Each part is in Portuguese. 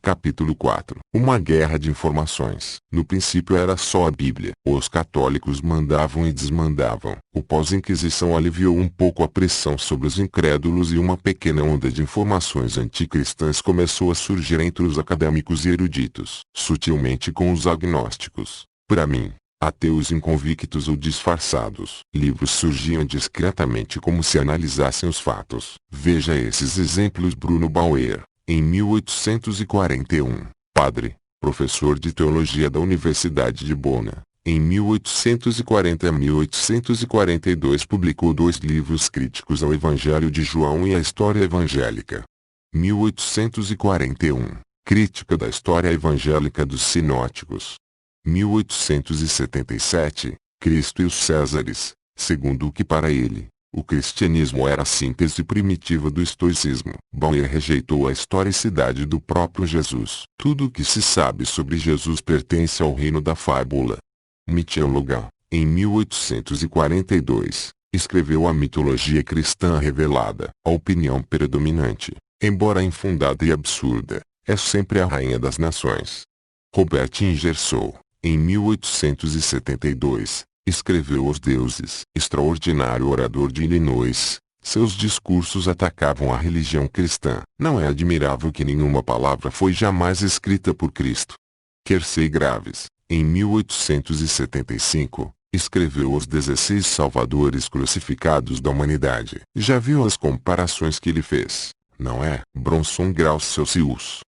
Capítulo 4. Uma guerra de informações. No princípio era só a Bíblia. Os católicos mandavam e desmandavam. O pós-Inquisição aliviou um pouco a pressão sobre os incrédulos e uma pequena onda de informações anticristãs começou a surgir entre os acadêmicos e eruditos. Sutilmente com os agnósticos. Para mim, ateus inconvictos ou disfarçados. Livros surgiam discretamente como se analisassem os fatos. Veja esses exemplos. Bruno Bauer, em 1841, padre, professor de teologia da Universidade de Bona. Em 1840 a 1842 publicou 2 livros críticos ao Evangelho de João e à História Evangélica. 1841, Crítica da História Evangélica dos Sinóticos. 1877, Cristo e os Césares, segundo o que para ele, o cristianismo era a síntese primitiva do estoicismo. Bauer rejeitou a historicidade do próprio Jesus. Tudo o que se sabe sobre Jesus pertence ao reino da fábula. Michel Logan, em 1842, escreveu a mitologia cristã revelada. A opinião predominante, embora infundada e absurda, é sempre a rainha das nações. Robert Ingersoll, em 1872, escreveu Os Deuses. Extraordinário orador de Illinois, seus discursos atacavam a religião cristã. Não é admirável que nenhuma palavra foi jamais escrita por Cristo. Kersey Graves, em 1875, escreveu Os 16 Salvadores Crucificados da Humanidade. Já viu as comparações que ele fez, não é? Bronson Graus Celsius.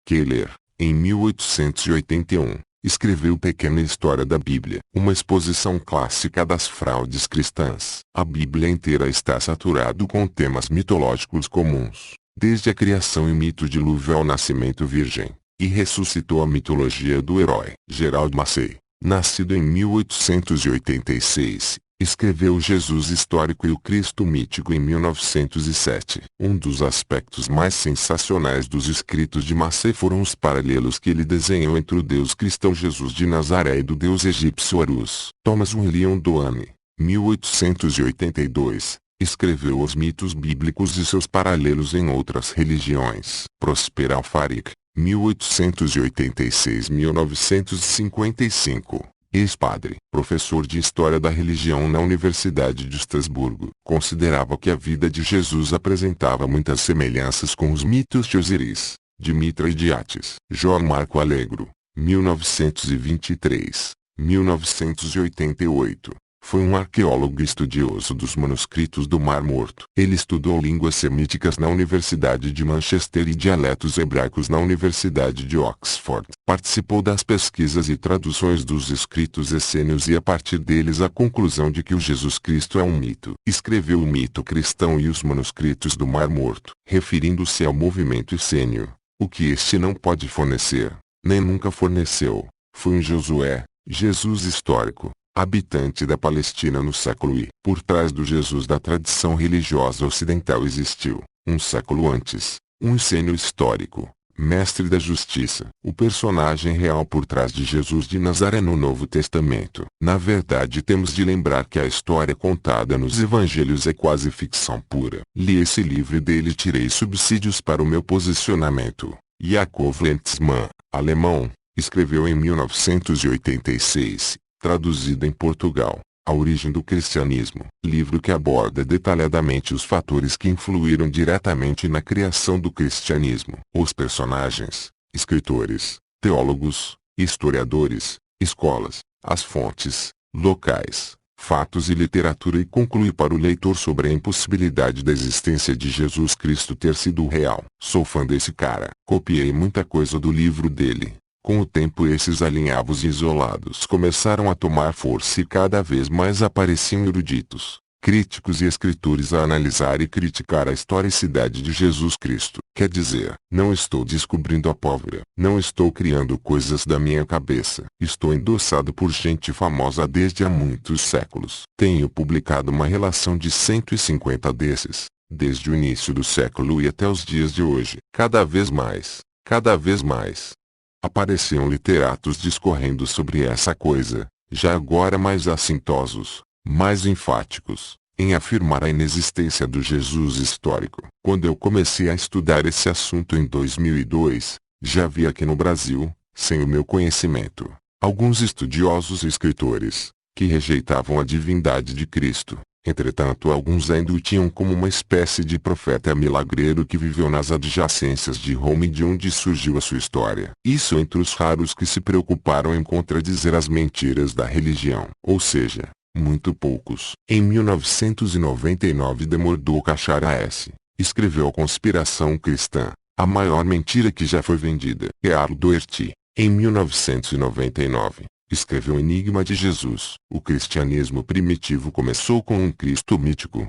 Keller, em 1881, escreveu Pequena História da Bíblia, uma exposição clássica das fraudes cristãs. A Bíblia inteira está saturada com temas mitológicos comuns, desde a criação e mito dilúvio ao nascimento virgem, e ressuscitou a mitologia do herói. Gerald Massey, nascido em 1886, escreveu Jesus Histórico e o Cristo Mítico em 1907. Um dos aspectos mais sensacionais dos escritos de Massey foram os paralelos que ele desenhou entre o Deus cristão Jesus de Nazaré e do Deus egípcio Horus. Thomas William Doane, 1882, escreveu os mitos bíblicos e seus paralelos em outras religiões. Prosper Alfaric, 1886-1955. Ex-padre, professor de História da Religião na Universidade de Estrasburgo, considerava que a vida de Jesus apresentava muitas semelhanças com os mitos de Osíris, de Mitra e de Átis. João Marco Alegro, 1923-1988, foi um arqueólogo e estudioso dos manuscritos do Mar Morto. Ele estudou línguas semíticas na Universidade de Manchester e dialetos hebraicos na Universidade de Oxford. Participou das pesquisas e traduções dos escritos essênios e a partir deles a conclusão de que o Jesus Cristo é um mito. Escreveu o mito cristão e os manuscritos do Mar Morto, referindo-se ao movimento essênio. O que este não pode fornecer, nem nunca forneceu, foi um Josué, Jesus histórico, habitante da Palestina no século I. Por trás do Jesus da tradição religiosa ocidental existiu, um século antes, um essênio histórico, mestre da justiça. O personagem real por trás de Jesus de Nazaré no Novo Testamento. Na verdade temos de lembrar que a história contada nos evangelhos é quase ficção pura. Li esse livro e dele tirei subsídios para o meu posicionamento. Yakov Lentzmann, alemão, escreveu em 1986. Traduzido em Portugal, A Origem do Cristianismo, livro que aborda detalhadamente os fatores que influíram diretamente na criação do cristianismo. Os personagens, escritores, teólogos, historiadores, escolas, as fontes, locais, fatos e literatura e conclui para o leitor sobre a impossibilidade da existência de Jesus Cristo ter sido real. Sou fã desse cara. Copiei muita coisa do livro dele. Com o tempo esses alinhavos isolados começaram a tomar força e cada vez mais apareciam eruditos, críticos e escritores a analisar e criticar a historicidade de Jesus Cristo. Quer dizer, não estou descobrindo a pólvora, não estou criando coisas da minha cabeça. Estou endossado por gente famosa desde há muitos séculos. Tenho publicado uma relação de 150 desses, desde o início do século e até os dias de hoje. Cada vez mais. Apareciam literatos discorrendo sobre essa coisa, já agora mais assintosos, mais enfáticos, em afirmar a inexistência do Jesus histórico. Quando eu comecei a estudar esse assunto em 2002, Já vi aqui no Brasil, sem o meu conhecimento, alguns estudiosos e escritores, que rejeitavam a divindade de Cristo. Entretanto, alguns ainda o tinham como uma espécie de profeta milagreiro que viveu nas adjacências de Roma e de onde surgiu a sua história. Isso entre os raros que se preocuparam em contradizer as mentiras da religião. Ou seja, muito poucos. Em 1999, de Mordocai escreveu A Conspiração Cristã, a maior mentira que já foi vendida. Karl Doherty, em 1999, escreveu Enigma de Jesus. O cristianismo primitivo começou com um Cristo mítico.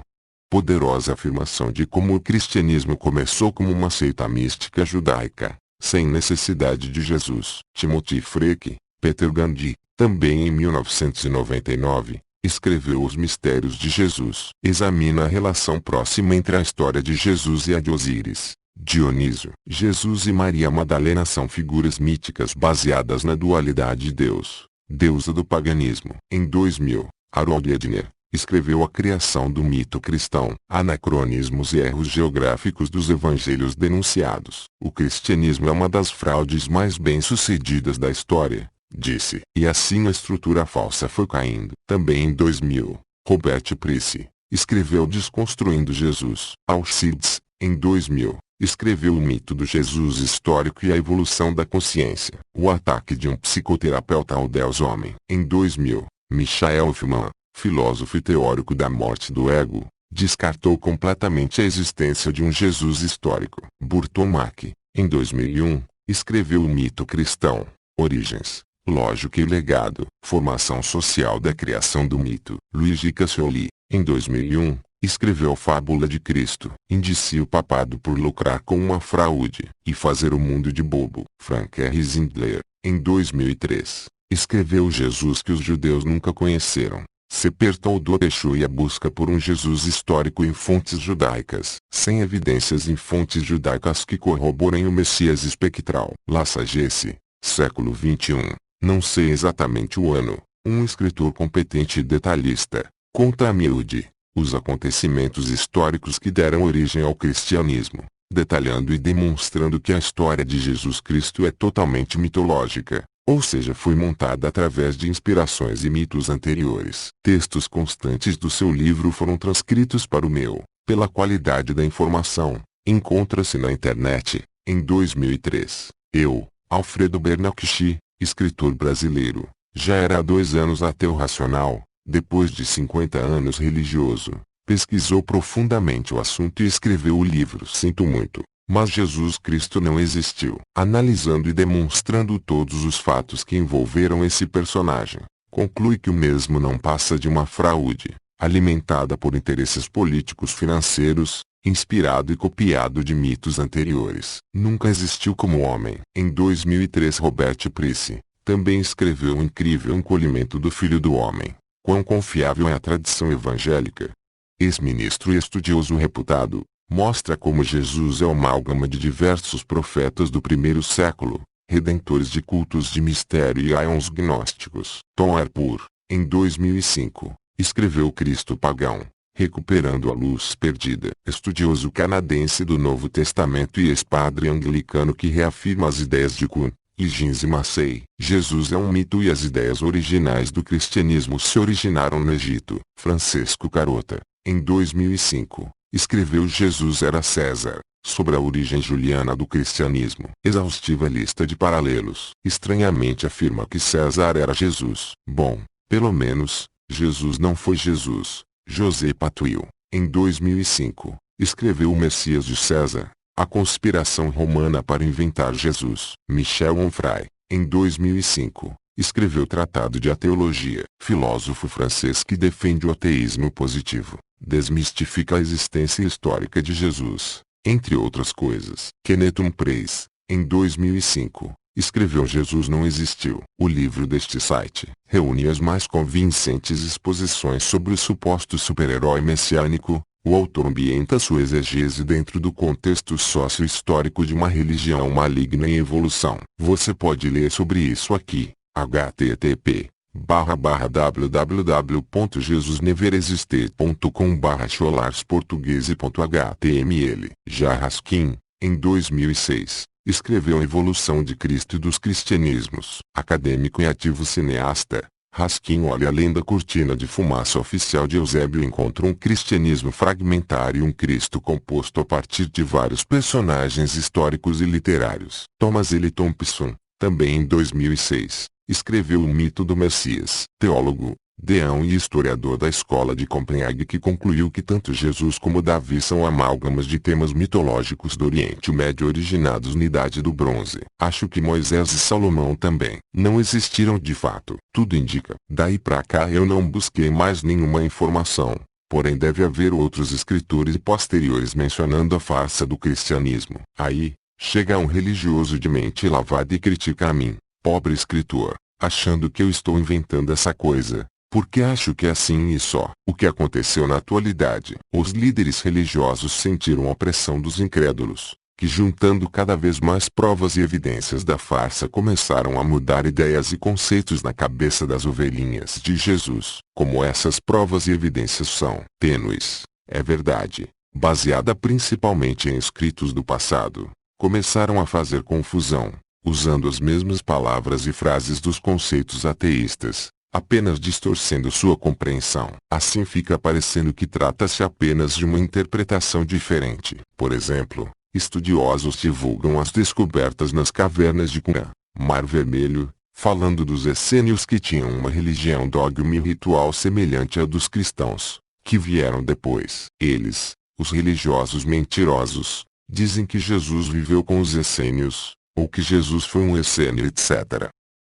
Poderosa afirmação de como o cristianismo começou como uma seita mística judaica, sem necessidade de Jesus. Timothy Freke, Peter Gandhi, também em 1999, escreveu Os Mistérios de Jesus. Examina a relação próxima entre a história de Jesus e a de Osíris, Dionísio. Jesus e Maria Madalena são figuras míticas baseadas na dualidade de Deus, deusa do paganismo. Em 2000, Harold Edner escreveu A Criação do Mito Cristão, Anacronismos e Erros Geográficos dos Evangelhos Denunciados. O cristianismo é uma das fraudes mais bem-sucedidas da história, disse. E assim a estrutura falsa foi caindo. Também em 2000, Robert Price escreveu Desconstruindo Jesus. Alcides, em 2000, escreveu O Mito do Jesus Histórico e a Evolução da Consciência. O Ataque de um Psicoterapeuta ao Deus Homem. Em 2000, Michael Elfman, filósofo e teórico da morte do ego, descartou completamente a existência de um Jesus histórico. Burton Mack, em 2001, escreveu O Mito Cristão, Origens, Lógica e Legado, Formação Social da Criação do Mito. Luigi Cassioli, em 2001, escreveu Fábula de Cristo. Indicia o papado por lucrar com uma fraude e fazer o mundo de bobo. Frank R. Zindler, em 2003, escreveu Jesus que os judeus nunca conheceram. Seperton do Exu e a busca por um Jesus histórico em fontes judaicas, sem evidências em fontes judaicas que corroborem o Messias espectral. Lassagesse, século XXI, não sei exatamente o ano, um escritor competente e detalhista, conta a miúde os acontecimentos históricos que deram origem ao cristianismo, detalhando e demonstrando que a história de Jesus Cristo é totalmente mitológica. Ou seja, foi montada através de inspirações e mitos anteriores. Textos constantes do seu livro foram transcritos para o meu, pela qualidade da informação. Encontra-se na internet. Em 2003, eu, Alfredo Bernacchi, escritor brasileiro, já era há 2 anos ateu racional, depois de 50 anos religioso. Pesquisou profundamente o assunto e escreveu o livro Sinto Muito, mas Jesus Cristo não existiu. Analisando e demonstrando todos os fatos que envolveram esse personagem, conclui que o mesmo não passa de uma fraude, alimentada por interesses políticos financeiros, inspirado e copiado de mitos anteriores. Nunca existiu como homem. Em 2003, Robert Price também escreveu O Incrível Encolhimento do Filho do Homem. Quão confiável é a tradição evangélica? Ex-ministro e estudioso reputado, mostra como Jesus é uma amálgama de diversos profetas do primeiro século, redentores de cultos de mistério e aeons gnósticos. Tom Harpur, em 2005, escreveu Cristo Pagão, Recuperando a Luz Perdida. Estudioso canadense do Novo Testamento e ex-padre anglicano que reafirma as ideias de Kuhn, Higgins e Massey. Jesus é um mito e as ideias originais do cristianismo se originaram no Egito. Francesco Carota, em 2005, escreveu Jesus era César, sobre a origem juliana do cristianismo. Exaustiva lista de paralelos. Estranhamente afirma que César era Jesus. Bom, pelo menos, Jesus não foi Jesus. José Patuil, em 2005, escreveu O Messias de César, a conspiração romana para inventar Jesus. Michel Onfray, em 2005, escreveu Tratado de Ateologia. Filósofo francês que defende o ateísmo positivo, desmistifica a existência histórica de Jesus, entre outras coisas. Kenneth Humphreys, em 2005, escreveu Jesus não existiu. O livro deste site reúne as mais convincentes exposições sobre o suposto super-herói messiânico. O autor ambienta sua exegese dentro do contexto sócio-histórico de uma religião maligna em evolução. Você pode ler sobre isso aqui. http://www.jesusneverexisted.com/cholarsportuguese.html. Jarraskin, Em 2006, escreveu Evolução de Cristo e dos Cristianismos. Acadêmico e ativo cineasta, Raskin olha além da cortina de fumaça oficial de Eusébio e encontra um cristianismo fragmentário e um Cristo composto a partir de vários personagens históricos e literários. Thomas L. Thompson, também em 2006, escreveu O Mito do Messias. Teólogo, deão e historiador da Escola de Copenhague, que concluiu que tanto Jesus como Davi são amálgamas de temas mitológicos do Oriente Médio originados na Idade do Bronze. Acho que Moisés e Salomão também não existiram de fato. Tudo indica. Daí pra cá eu não busquei mais nenhuma informação, porém deve haver outros escritores posteriores mencionando a farsa do cristianismo. Aí, chega um religioso de mente lavada e critica a mim, pobre escritor, achando que eu estou inventando essa coisa. Porque acho que é assim e só. O que aconteceu na atualidade? Os líderes religiosos sentiram a pressão dos incrédulos, que juntando cada vez mais provas e evidências da farsa começaram a mudar ideias e conceitos na cabeça das ovelhinhas de Jesus. Como essas provas e evidências são tênues, é verdade, baseada principalmente em escritos do passado, começaram a fazer confusão, usando as mesmas palavras e frases dos conceitos ateístas, apenas distorcendo sua compreensão. Assim fica parecendo que trata-se apenas de uma interpretação diferente. Por exemplo, estudiosos divulgam as descobertas nas cavernas de Qumran, Mar Vermelho, falando dos essênios que tinham uma religião dogma e ritual semelhante à dos cristãos, que vieram depois. Eles, os religiosos mentirosos, dizem que Jesus viveu com os essênios, ou que Jesus foi um essênio, etc.,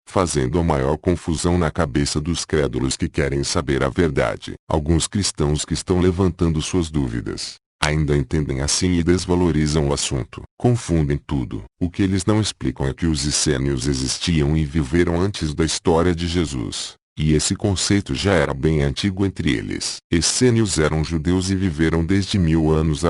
fazendo a maior confusão na cabeça dos crédulos que querem saber a verdade. Alguns cristãos que estão levantando suas dúvidas, ainda entendem assim e desvalorizam o assunto. Confundem tudo. O que eles não explicam é que os essênios existiam e viveram antes da história de Jesus, e esse conceito já era bem antigo entre eles. Essênios eram judeus e viveram desde 1000 anos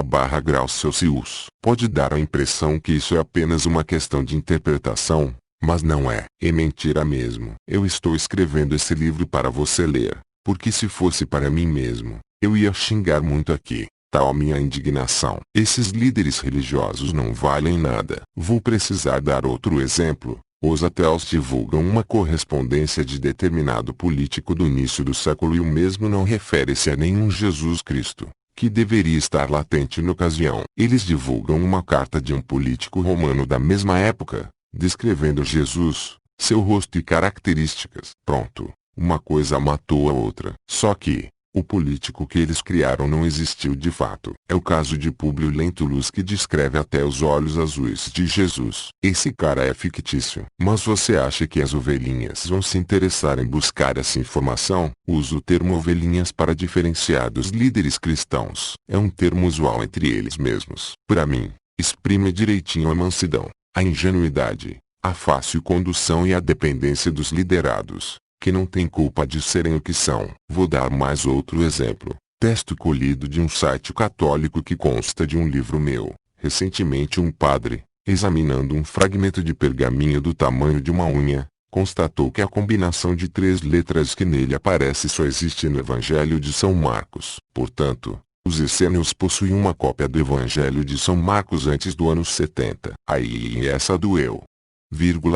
graus Celsius. Pode dar a impressão que isso é apenas uma questão de interpretação, mas não é. É mentira mesmo. Eu estou escrevendo esse livro para você ler, porque se fosse para mim mesmo, eu ia xingar muito aqui. Tal a minha indignação. Esses líderes religiosos não valem nada. Vou precisar dar outro exemplo. Os ateus divulgam uma correspondência de determinado político do início do século e o mesmo não refere-se a nenhum Jesus Cristo, que deveria estar latente na ocasião. Eles divulgam uma carta de um político romano da mesma época, descrevendo Jesus, seu rosto e características. Pronto, uma coisa matou a outra. Só que, o político que eles criaram não existiu de fato. É o caso de Públio Lentulus, que descreve até os olhos azuis de Jesus. Esse cara é fictício. Mas você acha que as ovelhinhas vão se interessar em buscar essa informação? Uso o termo ovelhinhas para diferenciar dos líderes cristãos. É um termo usual entre eles mesmos. Para mim, exprime direitinho a mansidão, a ingenuidade, a fácil condução e a dependência dos liderados, que não têm culpa de serem o que são. Vou dar mais outro exemplo. Texto colhido de um site católico que consta de um livro meu. Recentemente um padre, examinando um fragmento de pergaminho do tamanho de uma unha, constatou que a combinação de 3 letras que nele aparece só existe no Evangelho de São Marcos. Portanto, os essênios possuem uma cópia do Evangelho de São Marcos antes do ano 70. Aí essa doeu.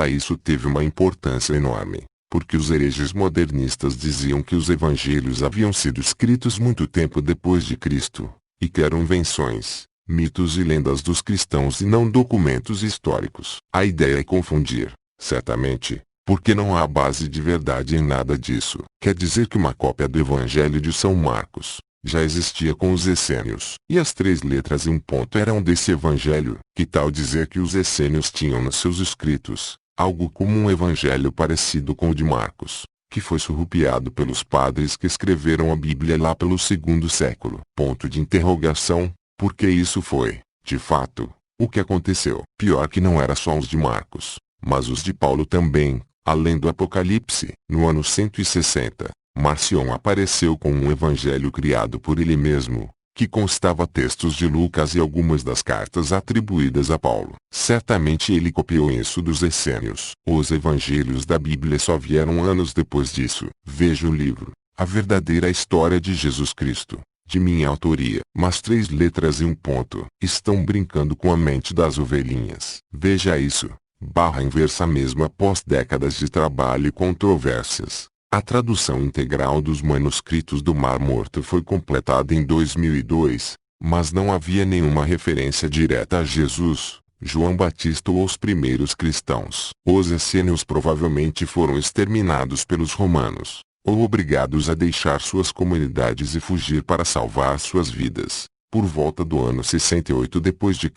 Isso teve uma importância enorme, porque os hereges modernistas diziam que os evangelhos haviam sido escritos muito tempo depois de Cristo, e que eram invenções, mitos e lendas dos cristãos e não documentos históricos. A ideia é confundir, certamente, porque não há base de verdade em nada disso. Quer dizer que uma cópia do Evangelho de São Marcos já existia com os essênios, e as 3 letras e um ponto eram desse evangelho. Que tal dizer que os essênios tinham nos seus escritos algo como um evangelho parecido com o de Marcos, que foi surrupiado pelos padres que escreveram a Bíblia lá pelo 2º século? Ponto de interrogação, porque isso foi, de fato, o que aconteceu. Pior que não era só os de Marcos, mas os de Paulo também. Além do Apocalipse, no ano 160, Marcion apareceu com um evangelho criado por ele mesmo, que constava textos de Lucas e algumas das cartas atribuídas a Paulo. Certamente ele copiou isso dos essênios. Os evangelhos da Bíblia só vieram anos depois disso. Veja o livro A Verdadeira História de Jesus Cristo, de minha autoria. Mas 3 letras e um ponto. Estão brincando com a mente das ovelhinhas. Veja isso. Barra inversa mesmo após décadas de trabalho e controvérsias. A tradução integral dos manuscritos do Mar Morto foi completada em 2002, mas não havia nenhuma referência direta a Jesus, João Batista ou os primeiros cristãos. Os essênios provavelmente foram exterminados pelos romanos, ou obrigados a deixar suas comunidades e fugir para salvar suas vidas, por volta do ano 68 d.C.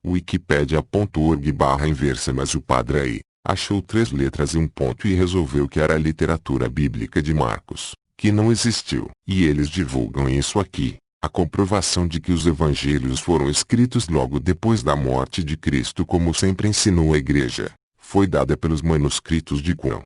Wikipedia.org/inversa. Mas o padre aí achou 3 letras e um ponto e resolveu que era a literatura bíblica de Marcos, que não existiu. E eles divulgam isso aqui. A comprovação de que os evangelhos foram escritos logo depois da morte de Cristo, como sempre ensinou a igreja, foi dada pelos manuscritos de Qumran.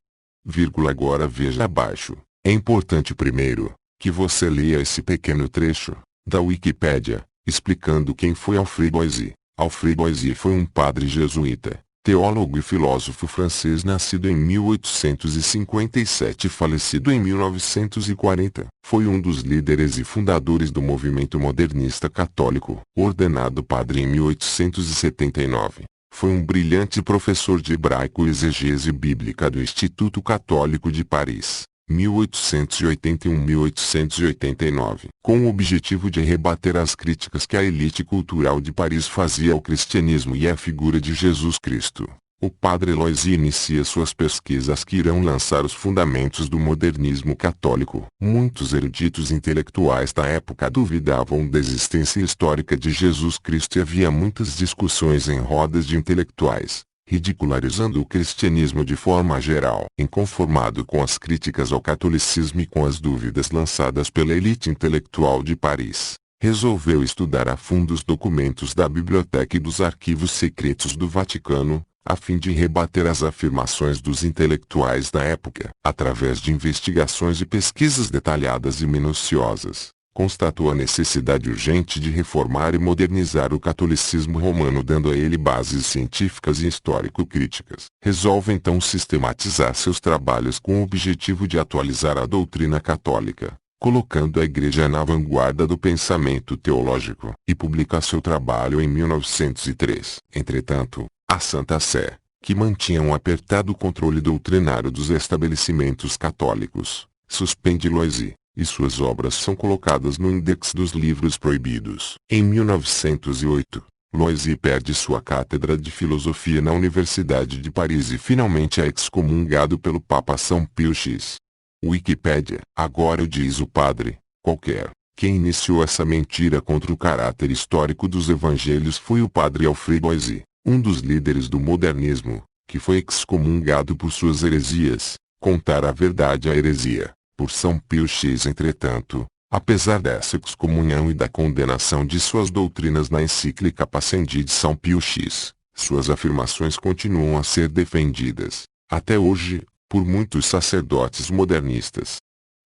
Agora veja abaixo. É importante primeiro, que você leia esse pequeno trecho, da Wikipédia, explicando quem foi Alfred Boissy. Alfred Boissy foi um padre jesuíta, teólogo e filósofo francês nascido em 1857 e falecido em 1940. Foi um dos líderes e fundadores do movimento modernista católico. Ordenado padre em 1879, foi um brilhante professor de hebraico e exegese bíblica do Instituto Católico de Paris, 1881-1889. Com o objetivo de rebater as críticas que a elite cultural de Paris fazia ao cristianismo e à figura de Jesus Cristo, o padre Loisy inicia suas pesquisas que irão lançar os fundamentos do modernismo católico. Muitos eruditos intelectuais da época duvidavam da existência histórica de Jesus Cristo e havia muitas discussões em rodas de intelectuais, ridicularizando o cristianismo de forma geral. Inconformado com as críticas ao catolicismo e com as dúvidas lançadas pela elite intelectual de Paris, resolveu estudar a fundo os documentos da biblioteca e dos arquivos secretos do Vaticano, a fim de rebater as afirmações dos intelectuais da época. Através de investigações e pesquisas detalhadas e minuciosas, constatou a necessidade urgente de reformar e modernizar o catolicismo romano, dando a ele bases científicas e histórico-críticas. Resolve então sistematizar seus trabalhos com o objetivo de atualizar a doutrina católica, colocando a Igreja na vanguarda do pensamento teológico, e publica seu trabalho em 1903. Entretanto, a Santa Sé, que mantinha um apertado controle doutrinário dos estabelecimentos católicos, suspende Loisy, e suas obras são colocadas no Index dos Livros Proibidos. Em 1908, Loisy perde sua cátedra de filosofia na Universidade de Paris e finalmente é excomungado pelo Papa São Pio X. Wikipédia. Agora diz o padre, qualquer. Quem iniciou essa mentira contra o caráter histórico dos evangelhos foi o padre Alfred Boissy, um dos líderes do modernismo, que foi excomungado por suas heresias. Contar a verdade à heresia, por São Pio X. Entretanto, apesar dessa excomunhão e da condenação de suas doutrinas na encíclica Pascendi de São Pio X, suas afirmações continuam a ser defendidas, até hoje, por muitos sacerdotes modernistas.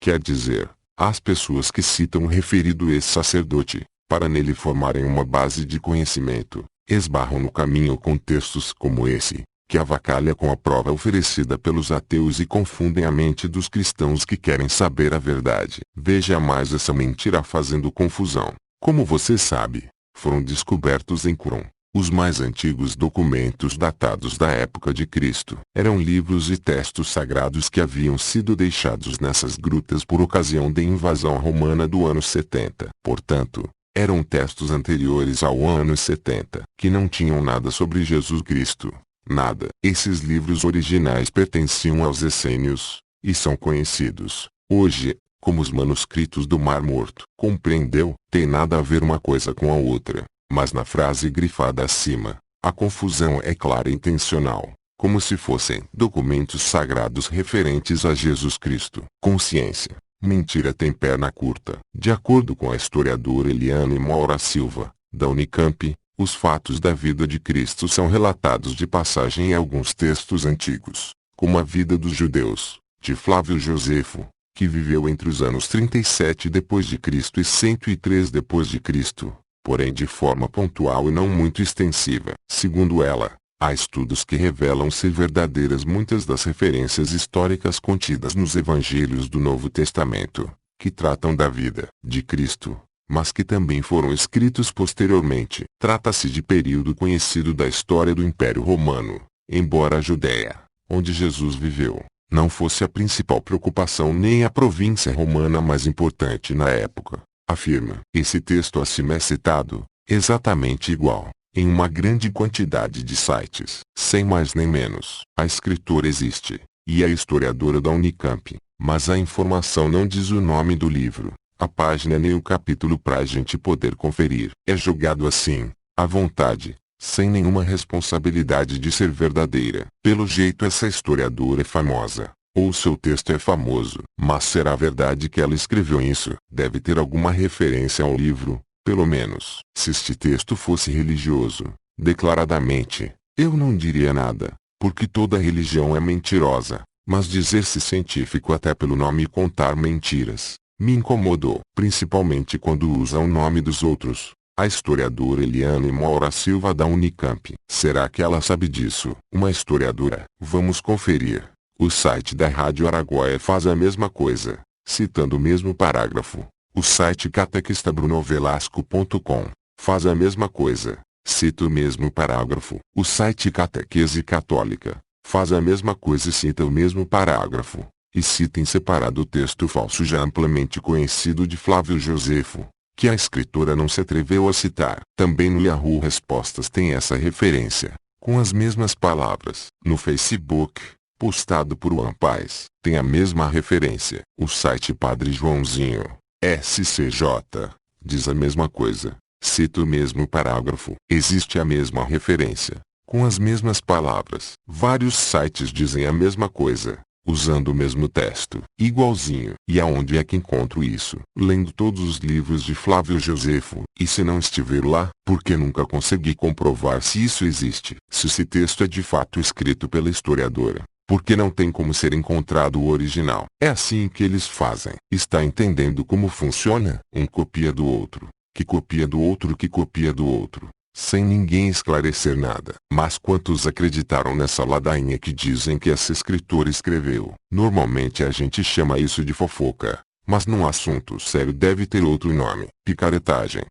Quer dizer, as pessoas que citam o referido ex-sacerdote, para nele formarem uma base de conhecimento, esbarram no caminho com textos como esse, que avacalha com a prova oferecida pelos ateus e confundem a mente dos cristãos que querem saber a verdade. Veja mais essa mentira fazendo confusão. Como você sabe, foram descobertos em Qumran os mais antigos documentos datados da época de Cristo. Eram livros e textos sagrados que haviam sido deixados nessas grutas por ocasião da invasão romana do ano 70. Portanto, eram textos anteriores ao ano 70, que não tinham nada sobre Jesus Cristo. Nada. Esses livros originais pertenciam aos essênios, e são conhecidos, hoje, como os manuscritos do Mar Morto. Compreendeu? Tem nada a ver uma coisa com a outra, mas na frase grifada acima, a confusão é clara e intencional, como se fossem documentos sagrados referentes a Jesus Cristo. Consciência. Mentira tem perna curta. De acordo com a historiadora Eliane Moura Silva, da Unicamp, os fatos da vida de Cristo são relatados de passagem em alguns textos antigos, como a vida dos judeus, de Flávio Josefo, que viveu entre os anos 37 d.C. e 103 d.C., porém de forma pontual e não muito extensiva. Segundo ela, há estudos que revelam ser verdadeiras muitas das referências históricas contidas nos evangelhos do Novo Testamento, que tratam da vida de Cristo, mas que também foram escritos posteriormente. Trata-se de período conhecido da história do Império Romano, embora a Judéia, onde Jesus viveu, não fosse a principal preocupação nem a província romana mais importante na época. Afirma. Esse texto acima é citado, exatamente igual, em uma grande quantidade de sites. Sem mais nem menos. A escritora existe, e é historiadora da Unicamp, mas a informação não diz o nome do livro, a página nem o capítulo para a gente poder conferir. É jogado assim, à vontade, sem nenhuma responsabilidade de ser verdadeira. Pelo jeito essa historiadora é famosa, ou seu texto é famoso. Mas será verdade que ela escreveu isso? Deve ter alguma referência ao livro, pelo menos. Se este texto fosse religioso, declaradamente, eu não diria nada, porque toda religião é mentirosa, mas dizer-se científico até pelo nome e contar mentiras, me incomodou, principalmente quando usa o nome dos outros. A historiadora Eliane Moura Silva da Unicamp. Será que ela sabe disso? Uma historiadora. Vamos conferir. O site da Rádio Araguaia faz a mesma coisa, citando o mesmo parágrafo. O site catequistabrunovelasco.com faz a mesma coisa, cita o mesmo parágrafo. O site Catequese Católica faz a mesma coisa e cita o mesmo parágrafo, e cita em separado o texto falso já amplamente conhecido de Flávio Josefo, que a escritora não se atreveu a citar. Também no Yahoo Respostas tem essa referência, com as mesmas palavras. No Facebook, postado por Juan Paz, tem a mesma referência. O site Padre Joãozinho, SCJ, diz a mesma coisa, cita o mesmo parágrafo. Existe a mesma referência, com as mesmas palavras. Vários sites dizem a mesma coisa, usando o mesmo texto, igualzinho. E aonde é que encontro isso? Lendo todos os livros de Flávio Josefo. E se não estiver lá, porque nunca consegui comprovar se isso existe. Se esse texto é de fato escrito pela historiadora, porque não tem como ser encontrado o original. É assim que eles fazem. Está entendendo como funciona? Um copia do outro, que copia do outro, que copia do outro, sem ninguém esclarecer nada. Mas quantos acreditaram nessa ladainha que dizem que essa escritora escreveu? Normalmente a gente chama isso de fofoca, mas num assunto sério deve ter outro nome. Picaretagem.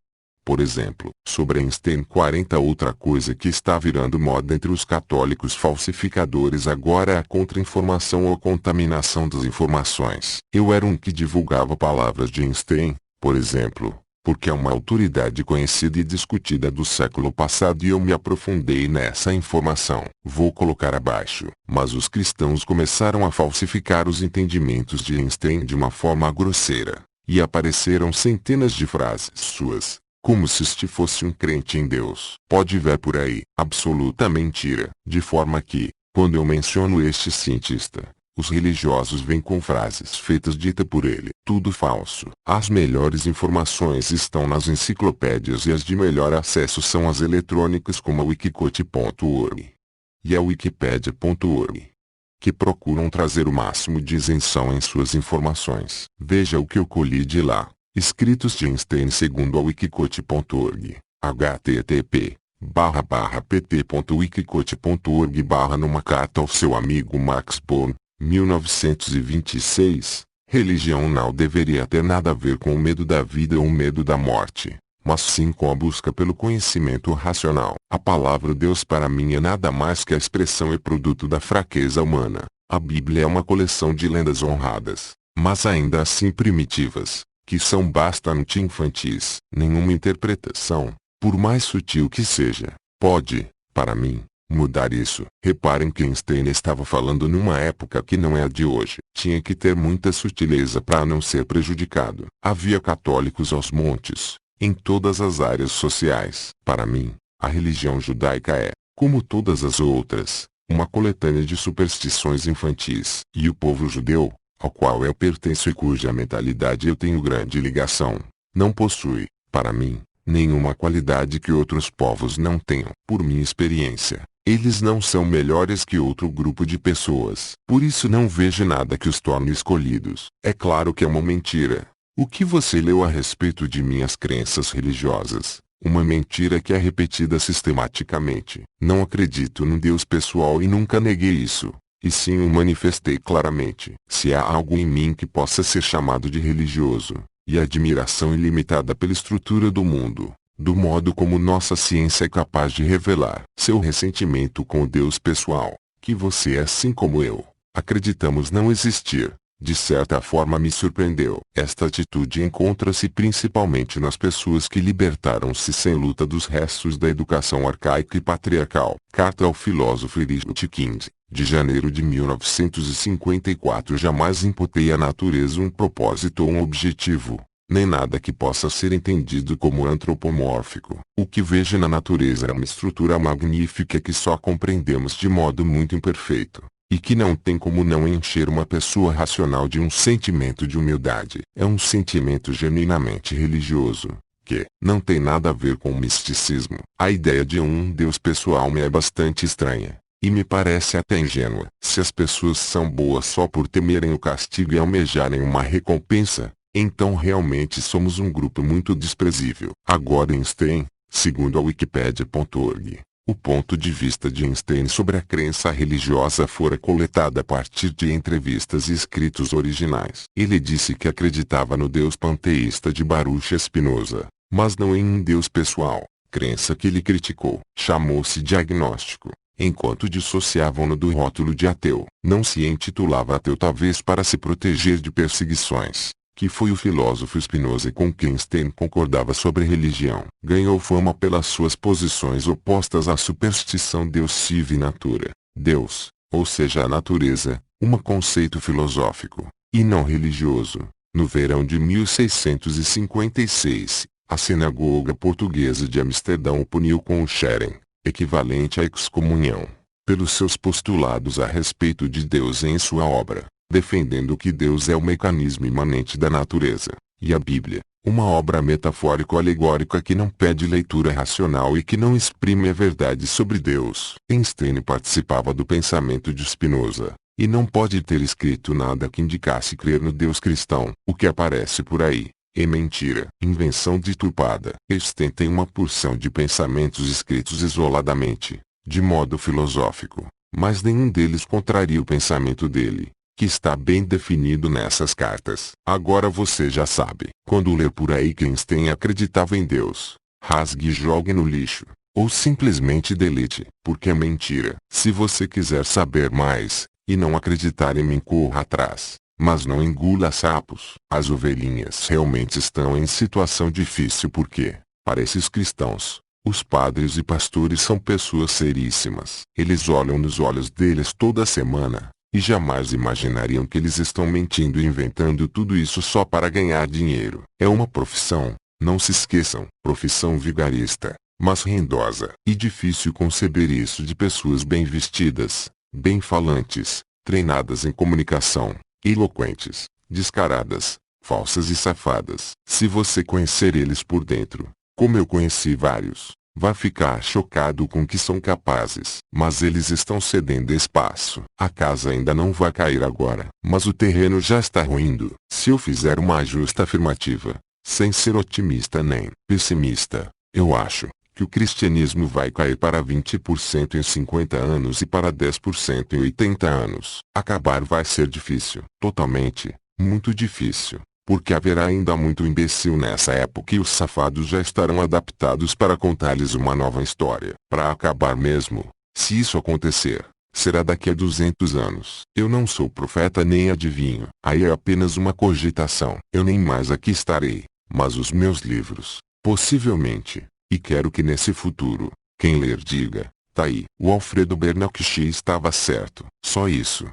Por exemplo, sobre Einstein. 40 Outra coisa que está virando moda entre os católicos falsificadores agora é a contra-informação ou contaminação das informações. Eu era um que divulgava palavras de Einstein, por exemplo, porque é uma autoridade conhecida e discutida do século passado e eu me aprofundei nessa informação. Vou colocar abaixo. Mas os cristãos começaram a falsificar os entendimentos de Einstein de uma forma grosseira, e apareceram centenas de frases suas, como se este fosse um crente em Deus. Pode ver por aí. Absoluta mentira. De forma que, quando eu menciono este cientista, os religiosos vêm com frases feitas dita por ele. Tudo falso. As melhores informações estão nas enciclopédias e as de melhor acesso são as eletrônicas como a wikicote.org e a wikipedia.org, que procuram trazer o máximo de isenção em suas informações. Veja o que eu colhi de lá. Escritos de Einstein segundo a wikicote.org. http://pt.wikicote.org/ numa carta ao seu amigo Max Born, 1926, religião não deveria ter nada a ver com o medo da vida ou o medo da morte, mas sim com a busca pelo conhecimento racional. A palavra Deus para mim é nada mais que a expressão e produto da fraqueza humana. A Bíblia é uma coleção de lendas honradas, mas ainda assim primitivas, que são bastante infantis. Nenhuma interpretação, por mais sutil que seja, pode, para mim, mudar isso. Reparem que Einstein estava falando numa época que não é a de hoje. Tinha que ter muita sutileza para não ser prejudicado. Havia católicos aos montes, em todas as áreas sociais. Para mim, a religião judaica é, como todas as outras, uma coletânea de superstições infantis. E o povo judeu, ao qual eu pertenço e cuja mentalidade eu tenho grande ligação, não possui, para mim, nenhuma qualidade que outros povos não tenham. Por minha experiência, eles não são melhores que outro grupo de pessoas. Por isso não vejo nada que os torne escolhidos. É claro que é uma mentira. O que você leu a respeito de minhas crenças religiosas? Uma mentira que é repetida sistematicamente. Não acredito num Deus pessoal e nunca neguei isso. E sim o manifestei claramente. Se há algo em mim que possa ser chamado de religioso, e admiração ilimitada pela estrutura do mundo, do modo como nossa ciência é capaz de revelar seu ressentimento com o Deus pessoal, que você, assim como eu, acreditamos não existir. De certa forma me surpreendeu. Esta atitude encontra-se principalmente nas pessoas que libertaram-se sem luta dos restos da educação arcaica e patriarcal. Carta ao filósofo Erich Kind, de janeiro de 1954. Jamais imputei à natureza um propósito ou um objetivo, nem nada que possa ser entendido como antropomórfico. O que vejo na natureza é uma estrutura magnífica que só compreendemos de modo muito imperfeito, e que não tem como não encher uma pessoa racional de um sentimento de humildade. É um sentimento genuinamente religioso, que não tem nada a ver com o misticismo. A ideia de um Deus pessoal me é bastante estranha, e me parece até ingênua. Se as pessoas são boas só por temerem o castigo e almejarem uma recompensa, então realmente somos um grupo muito desprezível. Agora Einstein, segundo a Wikipedia.org, o ponto de vista de Einstein sobre a crença religiosa fora coletado a partir de entrevistas e escritos originais. Ele disse que acreditava no Deus panteísta de Baruch Spinoza, mas não em um Deus pessoal, crença que ele criticou. Chamou-se de agnóstico, enquanto dissociavam-no do rótulo de ateu. Não se intitulava ateu talvez para se proteger de perseguições, que foi o filósofo Spinoza com quem Einstein concordava sobre religião. Ganhou fama pelas suas posições opostas à superstição Deus sive natura. Deus, ou seja a natureza, um conceito filosófico, e não religioso. No verão de 1656, a sinagoga portuguesa de Amsterdão o puniu com o Scheren, equivalente à excomunhão, pelos seus postulados a respeito de Deus em sua obra, defendendo que Deus é o mecanismo imanente da natureza, e a Bíblia, uma obra metafórico-alegórica que não pede leitura racional e que não exprime a verdade sobre Deus. Einstein participava do pensamento de Spinoza, e não pode ter escrito nada que indicasse crer no Deus cristão. O que aparece por aí é mentira, invenção deturpada. Einstein tem uma porção de pensamentos escritos isoladamente, de modo filosófico, mas nenhum deles contraria o pensamento dele, que está bem definido nessas cartas. Agora você já sabe. Quando ler por aí que Einstein acreditava em Deus, rasgue e jogue no lixo, ou simplesmente delete, porque é mentira. Se você quiser saber mais, e não acreditar em mim, corra atrás, mas não engula sapos. As ovelhinhas realmente estão em situação difícil porque, para esses cristãos, os padres e pastores são pessoas seríssimas. Eles olham nos olhos deles toda semana, e jamais imaginariam que eles estão mentindo e inventando tudo isso só para ganhar dinheiro. É uma profissão, não se esqueçam, profissão vigarista, mas rendosa. E difícil conceber isso de pessoas bem vestidas, bem falantes, treinadas em comunicação, eloquentes, descaradas, falsas e safadas. Se você conhecer eles por dentro, como eu conheci vários, vai ficar chocado com o que são capazes. Mas eles estão cedendo espaço. A casa ainda não vai cair agora, mas o terreno já está ruindo. Se eu fizer uma justa afirmativa, sem ser otimista nem pessimista, eu acho que o cristianismo vai cair para 20% em 50 anos e para 10% em 80 anos. Acabar vai ser difícil. Totalmente, muito difícil. Porque haverá ainda muito imbecil nessa época e os safados já estarão adaptados para contar-lhes uma nova história. Para acabar mesmo, se isso acontecer, será daqui a 200 anos. Eu não sou profeta nem adivinho. Aí é apenas uma cogitação. Eu nem mais aqui estarei, mas os meus livros, possivelmente, e quero que nesse futuro, quem ler diga, tá aí. O Alfredo Bernacchi estava certo. Só isso.